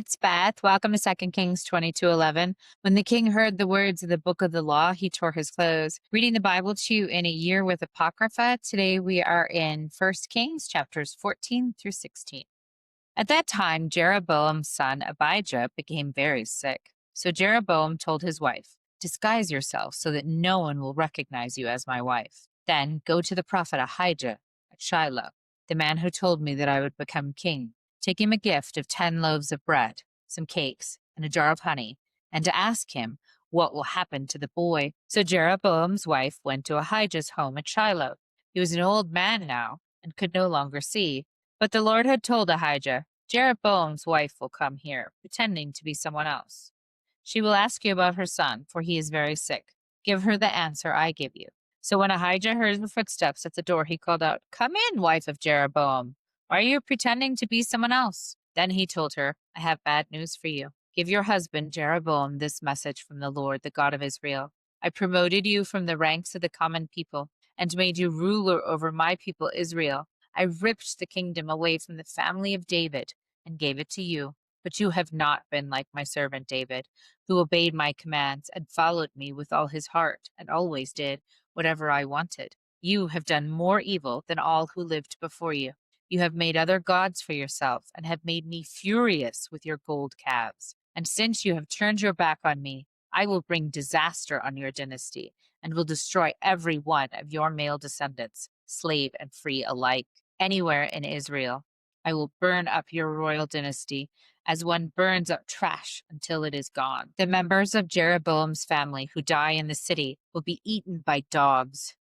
it's Beth. Welcome to 2 Kings 22:11. When the king heard the words of the book of the law, he tore his clothes. Reading the Bible to you in a year with Apocrypha, today we are in 1 Kings chapters 14 through 16. At that time, Jeroboam's son Abijah became very sick. So Jeroboam told his wife, "Disguise yourself so that no one will recognize you as my wife. Then go to the prophet Ahijah at Shiloh, the man who told me that I would become king. Take him a gift of 10 loaves of bread, some cakes, and a jar of honey, and to ask him what will happen to the boy." So Jeroboam's wife went to Ahijah's home at Shiloh. He was an old man now and could no longer see. But the Lord had told Ahijah, "Jeroboam's wife will come here, pretending to be someone else. She will ask you about her son, for he is very sick. Give her the answer I give you." So when Ahijah heard the footsteps at the door, he called out, "Come in, wife of Jeroboam. Why are you pretending to be someone else?" Then he told her, "I have bad news for you. Give your husband Jeroboam this message from the Lord, the God of Israel. I promoted you from the ranks of the common people and made you ruler over my people Israel. I ripped the kingdom away from the family of David and gave it to you. But you have not been like my servant David, who obeyed my commands and followed me with all his heart and always did whatever I wanted. You have done more evil than all who lived before you. You have made other gods for yourself and have made me furious with your gold calves. And since you have turned your back on me, I will bring disaster on your dynasty and will destroy every one of your male descendants, slave and free alike, anywhere in Israel. I will burn up your royal dynasty as one burns up trash until it is gone. The members of Jeroboam's family who die in the city will be eaten by dogs,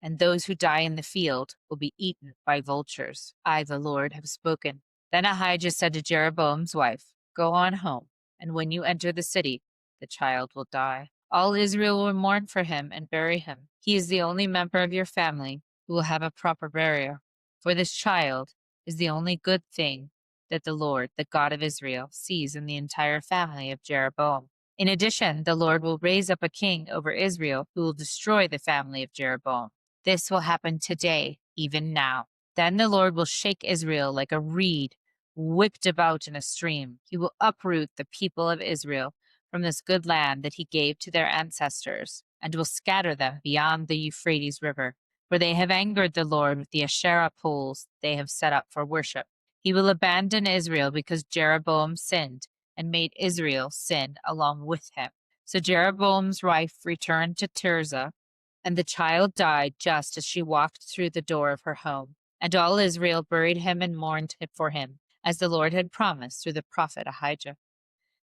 and those who die in the field will be eaten by vultures. I, the Lord, have spoken." Then Ahijah said to Jeroboam's wife, "Go on home, and when you enter the city, the child will die. All Israel will mourn for him and bury him. He is the only member of your family who will have a proper burial. For this child is the only good thing that the Lord, the God of Israel, sees in the entire family of Jeroboam. In addition, the Lord will raise up a king over Israel who will destroy the family of Jeroboam. This will happen today, even now. Then the Lord will shake Israel like a reed whipped about in a stream. He will uproot the people of Israel from this good land that he gave to their ancestors, and will scatter them beyond the Euphrates River. For they have angered the Lord with the Asherah poles they have set up for worship. He will abandon Israel because Jeroboam sinned and made Israel sin along with him. So Jeroboam's wife returned to Tirzah, and the child died just as she walked through the door of her home. And all Israel buried him and mourned for him, as the Lord had promised through the prophet Ahijah.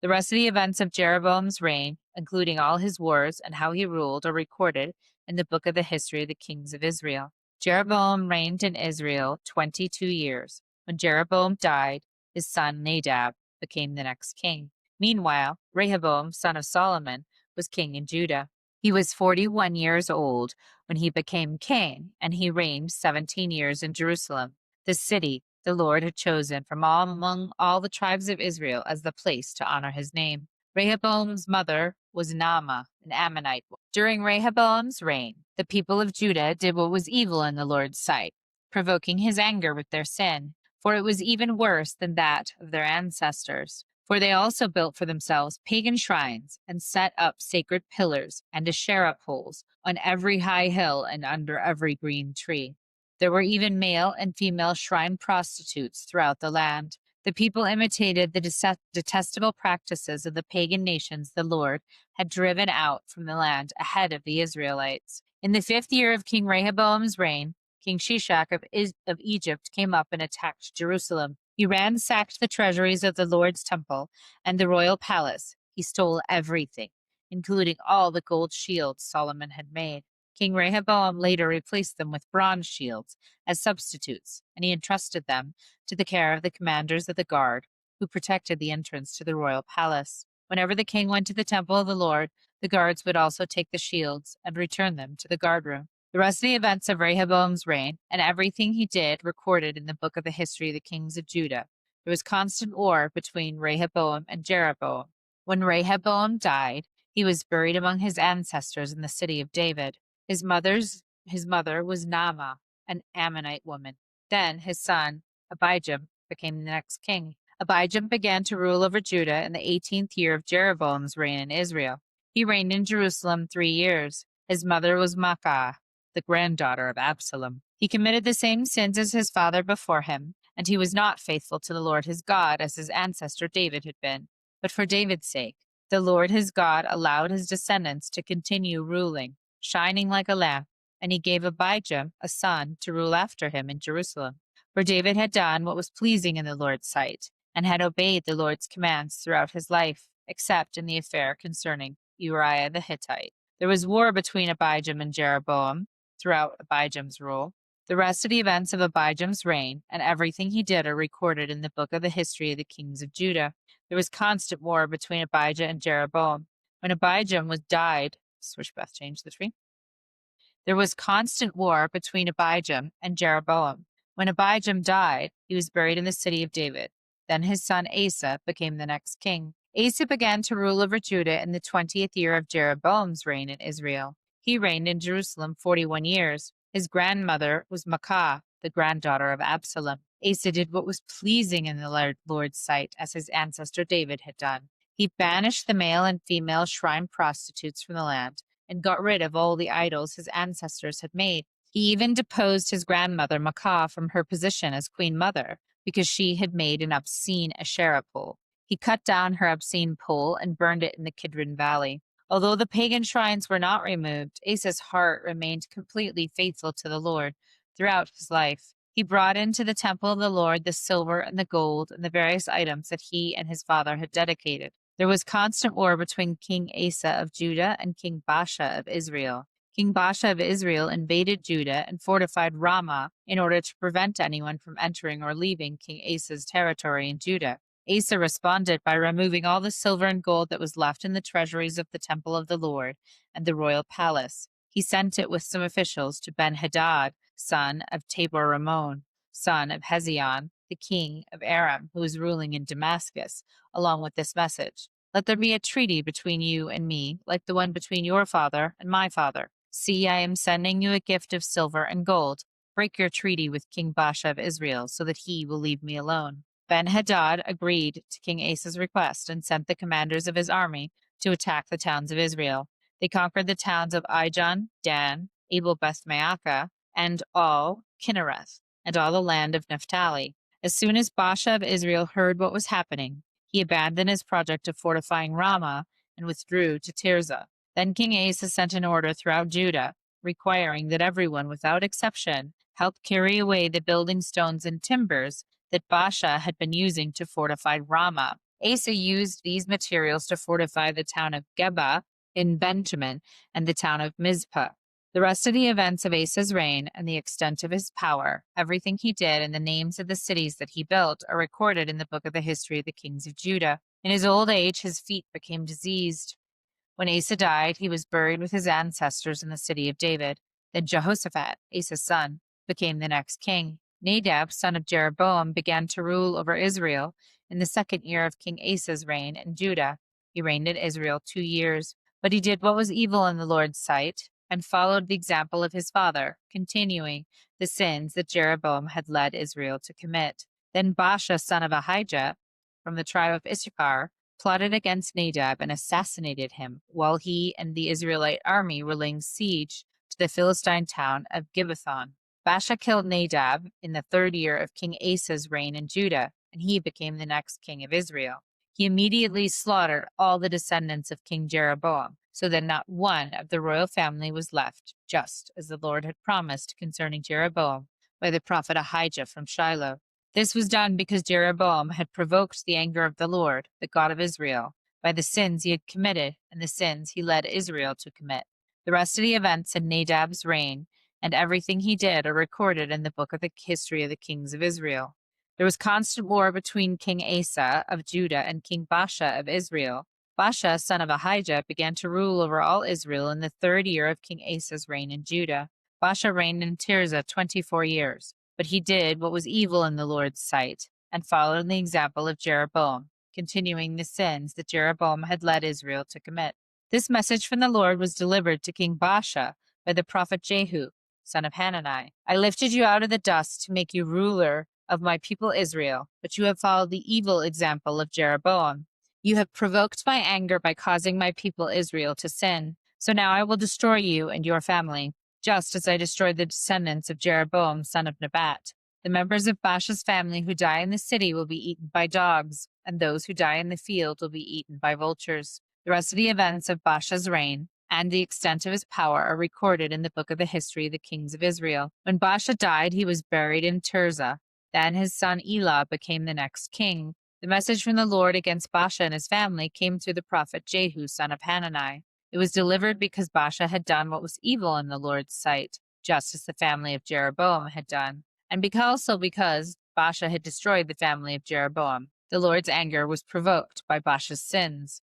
The rest of the events of Jeroboam's reign, including all his wars and how he ruled, are recorded in the book of the history of the kings of Israel. Jeroboam reigned in Israel 22 years. When Jeroboam died, his son Nadab became the next king. Meanwhile, Rehoboam, son of Solomon, was king in Judah. He was 41 years old when he became king, and he reigned 17 years in Jerusalem, the city the Lord had chosen from among all the tribes of Israel as the place to honor his name. Rehoboam's mother was Naamah, an Ammonite. During Rehoboam's reign, the people of Judah did what was evil in the Lord's sight, provoking his anger with their sin, for it was even worse than that of their ancestors. For they also built for themselves pagan shrines and set up sacred pillars and Asherah poles on every high hill and under every green tree. There were even male and female shrine prostitutes throughout the land. The people imitated the detestable practices of the pagan nations the Lord had driven out from the land ahead of the Israelites. In the 5th year of King Rehoboam's reign, King Shishak of Egypt came up and attacked Jerusalem. He ransacked the treasuries of the Lord's temple and the royal palace. He stole everything, including all the gold shields Solomon had made. King Rehoboam later replaced them with bronze shields as substitutes, and he entrusted them to the care of the commanders of the guard, who protected the entrance to the royal palace. Whenever the king went to the temple of the Lord, the guards would also take the shields and return them to the guardroom. The rest of the events of Rehoboam's reign and everything he did recorded in the book of the history of the kings of Judah. There was constant war between Rehoboam and Jeroboam. When Rehoboam died, he was buried among his ancestors in the city of David. His mother was Naamah, an Ammonite woman. Then his son Abijah became the next king. Abijam began to rule over Judah in the 18th year of Jeroboam's reign in Israel. He reigned in Jerusalem 3 years. His mother was Maacah, the granddaughter of Absalom. He committed the same sins as his father before him, and he was not faithful to the Lord his God as his ancestor David had been. But for David's sake, the Lord his God allowed his descendants to continue ruling, shining like a lamp, and he gave Abijam a son to rule after him in Jerusalem. For David had done what was pleasing in the Lord's sight, and had obeyed the Lord's commands throughout his life, except in the affair concerning Uriah the Hittite. There was war between Abijam and Jeroboam throughout Abijam's rule. The rest of the events of Abijam's reign and everything he did are recorded in the book of the history of the kings of Judah. There was constant war between Abijah and Jeroboam. When Abijam was died, switch Beth, change the tree. There was constant war between Abijam and Jeroboam. When Abijam died, he was buried in the city of David. Then his son Asa became the next king. Asa began to rule over Judah in the 20th year of Jeroboam's reign in Israel. He reigned in Jerusalem 41 years. His grandmother was Maacah, the granddaughter of Absalom. Asa did what was pleasing in the Lord's sight, as his ancestor David had done. He banished the male and female shrine prostitutes from the land and got rid of all the idols his ancestors had made. He even deposed his grandmother Maacah from her position as queen mother because she had made an obscene Asherah pole. He cut down her obscene pole and burned it in the Kidron Valley. Although the pagan shrines were not removed, Asa's heart remained completely faithful to the Lord throughout his life. He brought into the temple of the Lord the silver and the gold and the various items that he and his father had dedicated. There was constant war between King Asa of Judah and King Baasha of Israel. King Baasha of Israel invaded Judah and fortified Ramah in order to prevent anyone from entering or leaving King Asa's territory in Judah. Asa responded by removing all the silver and gold that was left in the treasuries of the temple of the Lord and the royal palace. He sent it with some officials to Ben-Hadad, son of Tabor-Ramon, son of Hezion, the king of Aram, who was ruling in Damascus, along with this message: "Let there be a treaty between you and me, like the one between your father and my father. See, I am sending you a gift of silver and gold. Break your treaty with King Baasha of Israel, so that he will leave me alone." Ben-Hadad agreed to King Asa's request and sent the commanders of his army to attack the towns of Israel. They conquered the towns of Ijon, Dan, Abel-Beth-Maacah, and all Kinnereth, and all the land of Naphtali. As soon as Baasha of Israel heard what was happening, he abandoned his project of fortifying Ramah and withdrew to Tirzah. Then King Asa sent an order throughout Judah, requiring that everyone, without exception, help carry away the building stones and timbers that Baasha had been using to fortify Ramah. Asa used these materials to fortify the town of Geba in Benjamin and the town of Mizpah. The rest of the events of Asa's reign and the extent of his power, everything he did, and the names of the cities that he built are recorded in the book of the history of the kings of Judah. In his old age, his feet became diseased. When Asa died, he was buried with his ancestors in the city of David. Then Jehoshaphat, Asa's son, became the next king. Nadab, son of Jeroboam, began to rule over Israel in the 2nd year of King Asa's reign in Judah. He reigned in Israel 2 years, but he did what was evil in the Lord's sight and followed the example of his father, continuing the sins that Jeroboam had led Israel to commit. Then Baasha, son of Ahijah, from the tribe of Issachar, plotted against Nadab and assassinated him while he and the Israelite army were laying siege to the Philistine town of Gibbethon. Baasha killed Nadab in the 3rd year of King Asa's reign in Judah, and he became the next king of Israel. He immediately slaughtered all the descendants of King Jeroboam, so that not one of the royal family was left, just as the Lord had promised concerning Jeroboam by the prophet Ahijah from Shiloh. This was done because Jeroboam had provoked the anger of the Lord, the God of Israel, by the sins he had committed and the sins he led Israel to commit. The rest of the events in Nadab's reign and everything he did are recorded in the book of the history of the kings of Israel. There was constant war between King Asa of Judah and King Baasha of Israel. Baasha, son of Ahijah, began to rule over all Israel in the 3rd year of King Asa's reign in Judah. Baasha reigned in Tirzah 24 years, but he did what was evil in the Lord's sight and followed the example of Jeroboam, continuing the sins that Jeroboam had led Israel to commit. This message from the Lord was delivered to King Baasha by the prophet Jehu, son of Hanani. "I lifted you out of the dust to make you ruler of my people Israel, but you have followed the evil example of Jeroboam. You have provoked my anger by causing my people Israel to sin. So now I will destroy you and your family, just as I destroyed the descendants of Jeroboam, son of Nebat. The members of Baasha's family who die in the city will be eaten by dogs, and those who die in the field will be eaten by vultures. The rest of the events of Baasha's reign and the extent of his power are recorded in the book of the history of the kings of Israel. When Baasha died, he was buried in Tirzah. Then his son Elah became the next king. The message from the Lord against Baasha and his family came through the prophet Jehu, son of Hanani. It was delivered because Baasha had done what was evil in the Lord's sight, just as the family of Jeroboam had done. And because Baasha had destroyed the family of Jeroboam, the Lord's anger was provoked by Baasha's sins.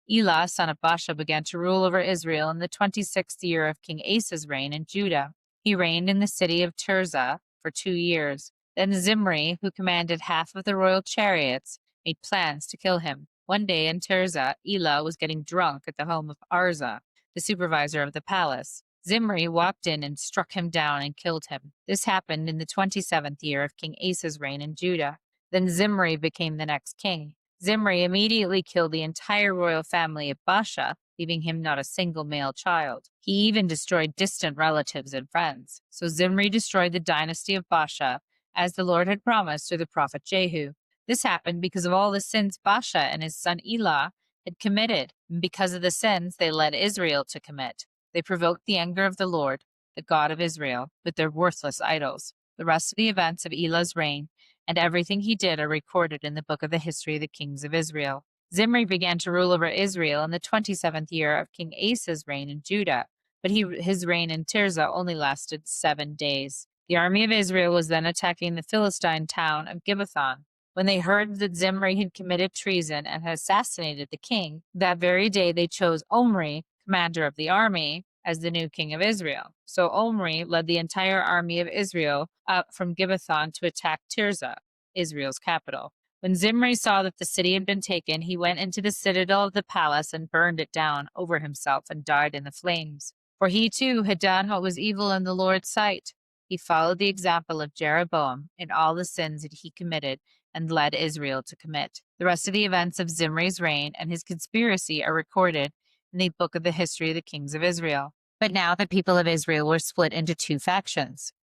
Elah, son of Baasha, began to rule over Israel in the 26th year of King Asa's reign in Judah. He reigned in the city of Tirzah for 2 years. Then Zimri, who commanded half of the royal chariots, made plans to kill him. One day in Tirzah, Elah was getting drunk at the home of Arza, the supervisor of the palace. Zimri walked in and struck him down and killed him. This happened in the 27th year of King Asa's reign in Judah. Then Zimri became the next king. Zimri immediately killed the entire royal family of Baasha, leaving him not a single male child. He even destroyed distant relatives and friends. So Zimri destroyed the dynasty of Baasha, as the Lord had promised through the prophet Jehu. This happened because of all the sins Baasha and his son Elah had committed, and because of the sins they led Israel to commit. They provoked the anger of the Lord, the God of Israel, with their worthless idols. The rest of the events of Elah's reign and everything he did are recorded in the book of the history of the kings of Israel. Zimri began to rule over Israel in the 27th year of King Asa's reign in Judah, but his reign in Tirzah only lasted 7 days. The army of Israel was then attacking the Philistine town of Gibbethon. When they heard that Zimri had committed treason and had assassinated the king, that very day they chose Omri, commander of the army, as the new king of Israel. So Omri led the entire army of Israel up from Gibbethon to attack Tirzah, Israel's capital. When Zimri saw that the city had been taken, he went into the citadel of the palace and burned it down over himself and died in the flames. For he too had done what was evil in the Lord's sight. He followed the example of Jeroboam in all the sins that he committed and led Israel to commit. The rest of the events of Zimri's reign and his conspiracy are recorded in the book of the history of the kings of Israel. But now the people of Israel were split into 2 factions.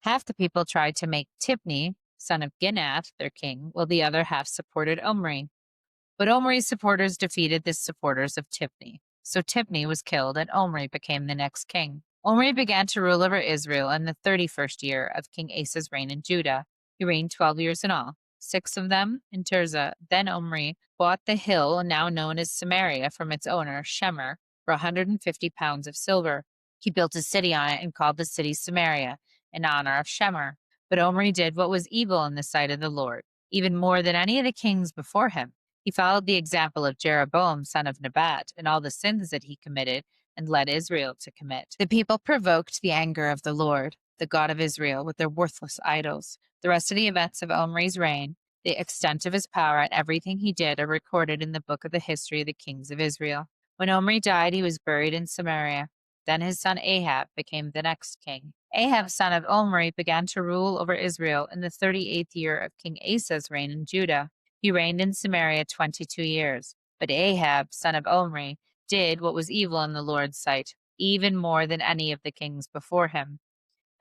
Half the people tried to make Tibni, son of Ginath, their king, while the other half supported Omri. But Omri's supporters defeated the supporters of Tibni. So Tibni was killed and Omri became the next king. Omri began to rule over Israel in the 31st year of King Asa's reign in Judah. He reigned 12 years in all, 6 of them in Tirzah. Then Omri bought the hill now known as Samaria from its owner, Shemer, for 150 pounds of silver. He built a city on it and called the city Samaria, in honor of Shemer. But Omri did what was evil in the sight of the Lord, even more than any of the kings before him. He followed the example of Jeroboam, son of Nebat, and all the sins that he committed and led Israel to commit. The people provoked the anger of the Lord, the God of Israel, with their worthless idols. The rest of the events of Omri's reign, the extent of his power, and everything he did are recorded in the book of the history of the kings of Israel. When Omri died, he was buried in Samaria. Then his son Ahab became the next king. Ahab, son of Omri, began to rule over Israel in the 38th year of King Asa's reign in Judah. He reigned in Samaria 22 years. But Ahab, son of Omri, did what was evil in the Lord's sight, even more than any of the kings before him.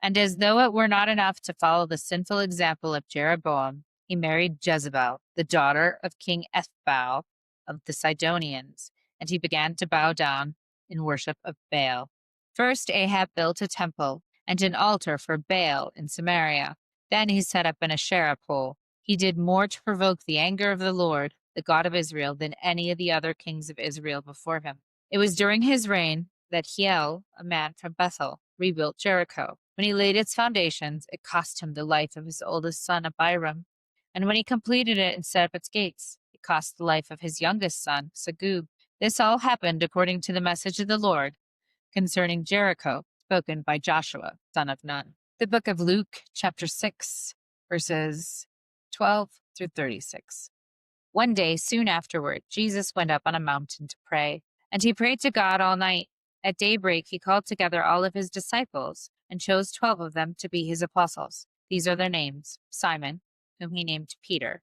And as though it were not enough to follow the sinful example of Jeroboam, he married Jezebel, the daughter of King Ethbaal of the Sidonians, and he began to bow down in worship of Baal. First, Ahab built a temple and an altar for Baal in Samaria. Then he set up an Asherah pole. He did more to provoke the anger of the Lord, the God of Israel, than any of the other kings of Israel before him. It was during his reign that Hiel, a man from Bethel, rebuilt Jericho. When he laid its foundations, it cost him the life of his oldest son, Abiram. And when he completed it and set up its gates, it cost the life of his youngest son, Segub. This all happened according to the message of the Lord concerning Jericho, spoken by Joshua, son of Nun. The book of Luke, chapter 6, verses 12 through 36. One day, soon afterward, Jesus went up on a mountain to pray, and he prayed to God all night. At daybreak, he called together all of his disciples and chose 12 of them to be his apostles. These are their names: Simon, whom he named Peter;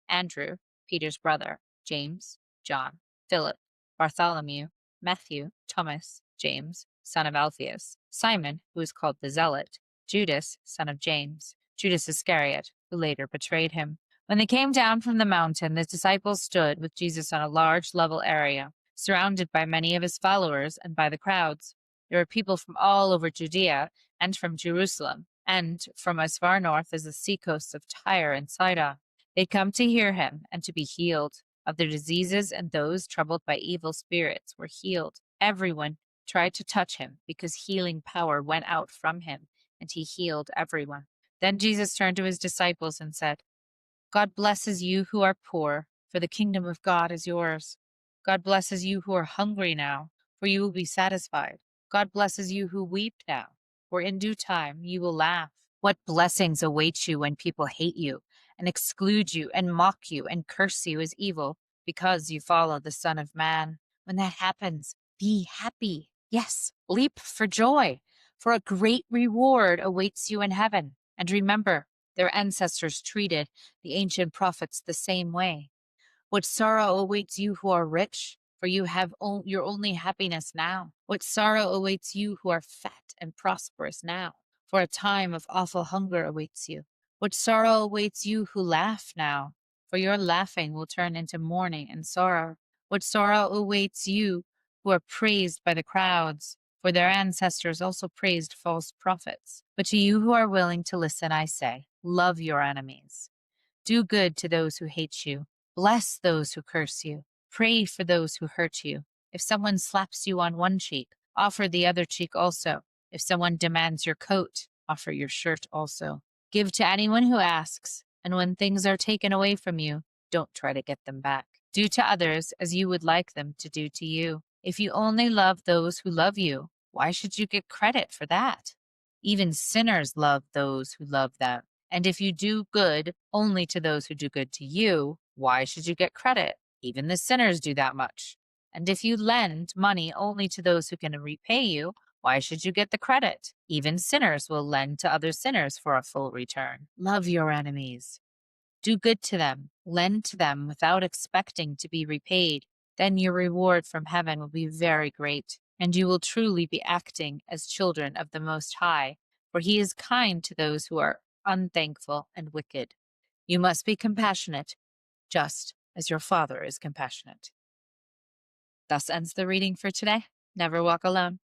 Andrew, Peter's brother; James, John, Philip, Bartholomew, Matthew, Thomas, James, son of Alphaeus; Simon, who is called the Zealot; Judas, son of James; Judas Iscariot, who later betrayed him. When they came down from the mountain, the disciples stood with Jesus on a large level area, surrounded by many of his followers and by the crowds. There were people from all over Judea and from Jerusalem, and from as far north as the seacoasts of Tyre and Sidon. They'd come to hear him and to be healed of their diseases, and those troubled by evil spirits were healed. Everyone tried to touch him because healing power went out from him, and he healed everyone. Then Jesus turned to his disciples and said, "God blesses you who are poor, for the kingdom of God is yours. God blesses you who are hungry now, for you will be satisfied. God blesses you who weep now, for in due time you will laugh. What blessings await you when people hate you and exclude you and mock you and curse you as evil because you follow the Son of Man. When that happens, be happy. Yes, leap for joy, for a great reward awaits you in heaven. And remember, their ancestors treated the ancient prophets the same way. What sorrow awaits you who are rich, for you have your only happiness now. What sorrow awaits you who are fat and prosperous now, for a time of awful hunger awaits you. What sorrow awaits you who laugh now, for your laughing will turn into mourning and sorrow. What sorrow awaits you who are praised by the crowds, for their ancestors also praised false prophets. But to you who are willing to listen, I say, love your enemies. Do good to those who hate you. Bless those who curse you. Pray for those who hurt you. If someone slaps you on one cheek, offer the other cheek also. If someone demands your coat, offer your shirt also. Give to anyone who asks, and when things are taken away from you, don't try to get them back. Do to others as you would like them to do to you. If you only love those who love you, why should you get credit for that? Even sinners love those who love them. And if you do good only to those who do good to you, why should you get credit? Even the sinners do that much. And if you lend money only to those who can repay you, why should you get the credit? Even sinners will lend to other sinners for a full return. Love your enemies. Do good to them. Lend to them without expecting to be repaid. Then your reward from heaven will be very great, and you will truly be acting as children of the Most High, for he is kind to those who are unthankful and wicked. You must be compassionate, just as your Father is compassionate." Thus ends the reading for today. Never walk alone.